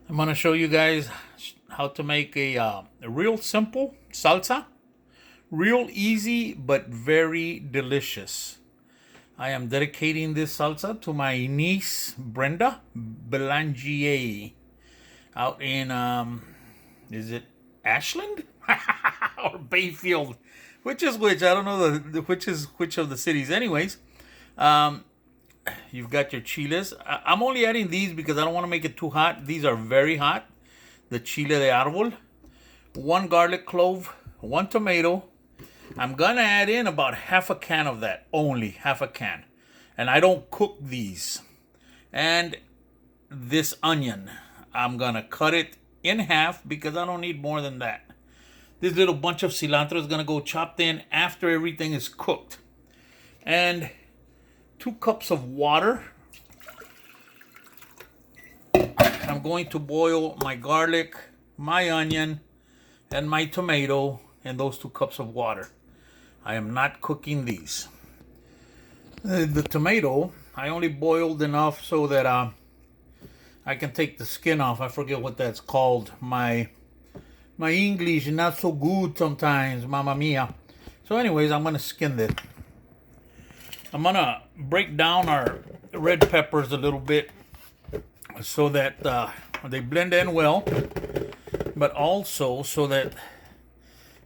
I'm going to show you guys how to make a real simple salsa. Real easy, but very delicious. I am dedicating this salsa to my niece, Brenda Belanger, out in, is it Ashland? Or Bayfield? Which is which? I don't know which is which of the cities. Anyways, you've got your chiles. I'm only adding these because I don't want to make it too hot. These are very hot. The chile de árbol. One garlic clove. One tomato. I'm going to add in about half a can of that. Only half a can. And I don't cook these. And this onion. I'm going to cut it in half because I don't need more than that. This little bunch of cilantro is going to go chopped in after everything is cooked. And 2 cups of water. I'm going to boil my garlic, my onion, and my tomato in those 2 cups of water. I am not cooking these. The tomato, I only boiled enough so that I can take the skin off. I forget what that's called. My English is not so good sometimes, mamma mia. So anyways, I'm going to skin this. I'm going to break down our red peppers a little bit so that they blend in well, but also so that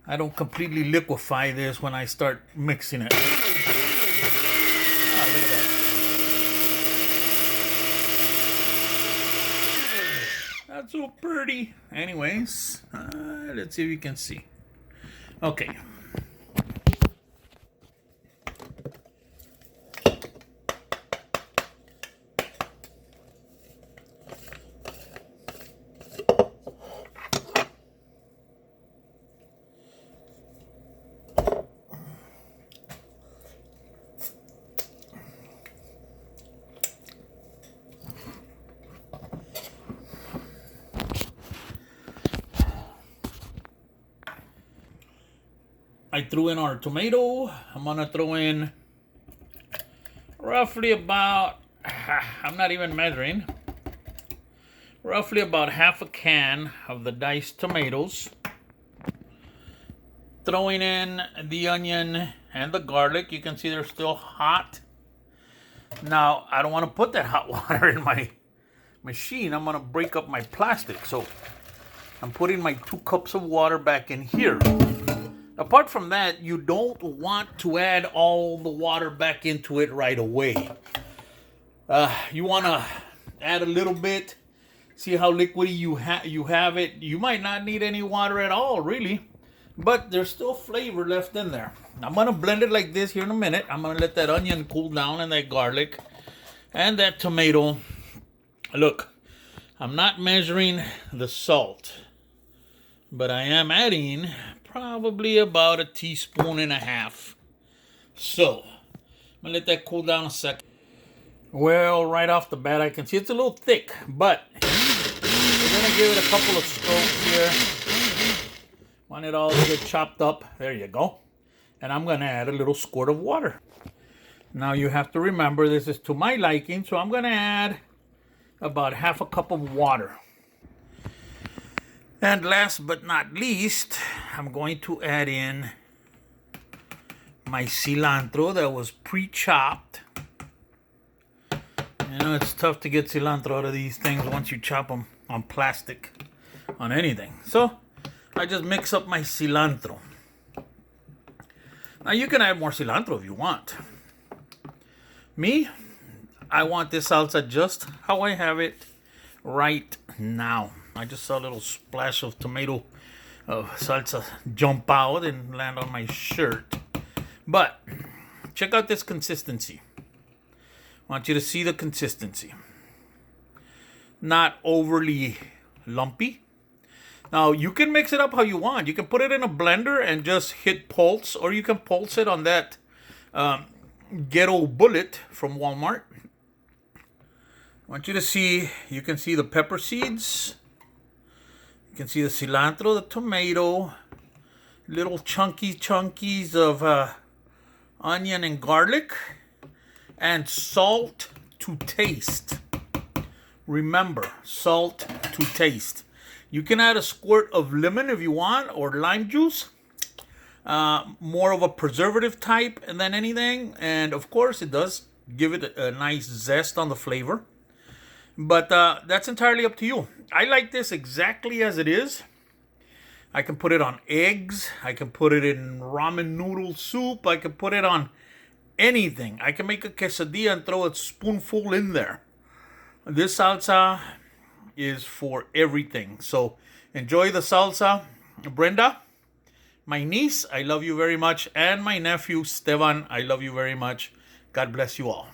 I don't completely liquefy this when I start mixing it. Ah, look at that. That's so pretty. Anyways, let's see if you can see. Okay. I threw in our tomato. I'm gonna throw in roughly about, I'm not even measuring, roughly about half a can of the diced tomatoes. Throwing in the onion and the garlic. You can see they're still hot. Now, I don't want to put that hot water in my machine. I'm gonna break up my plastic. So I'm putting my 2 cups of water back in here. Apart from that, you don't want to add all the water back into it right away. You want to add a little bit, see how liquidy you have it. You might not need any water at all, really, but there's still flavor left in there. I'm going to blend it like this here in a minute. I'm going to let that onion cool down and that garlic and that tomato. Look, I'm not measuring the salt, but I am adding probably about 1.5 teaspoons. So, I'm going to let that cool down a second. Well, right off the bat, I can see it's a little thick, but we're going to give it a couple of strokes here. Want it all to get chopped up. There you go. And I'm going to add a little squirt of water. Now, you have to remember, this is to my liking, so I'm going to add about half a cup of water. And last but not least, I'm going to add in my cilantro that was pre-chopped. You know, it's tough to get cilantro out of these things once you chop them on plastic, on anything. So, I just mix up my cilantro. Now, you can add more cilantro if you want. Me, I want this salsa just how I have it right now. I just saw a little splash of tomato salsa jump out and land on my shirt. But check out this consistency. I want you to see the consistency. Not overly lumpy. Now, you can mix it up how you want. You can put it in a blender and just hit pulse, or you can pulse it on that ghetto bullet from Walmart. I want you to see, you can see the pepper seeds. You can see the cilantro, the tomato, little chunkies of onion and garlic, and salt to taste. remember, salt to taste. You can add a squirt of lemon if you want, or lime juice. More of a preservative type than anything. And of course, it does give it a nice zest on the flavor. But that's entirely up to you. I like this exactly as it is. I can put it on eggs. I can put it in ramen noodle soup. I can put it on anything. I can make a quesadilla and throw a spoonful in there. This salsa is for everything. So enjoy the salsa. Brenda, my niece, I love you very much. And my nephew, Stevan, I love you very much. God bless you all.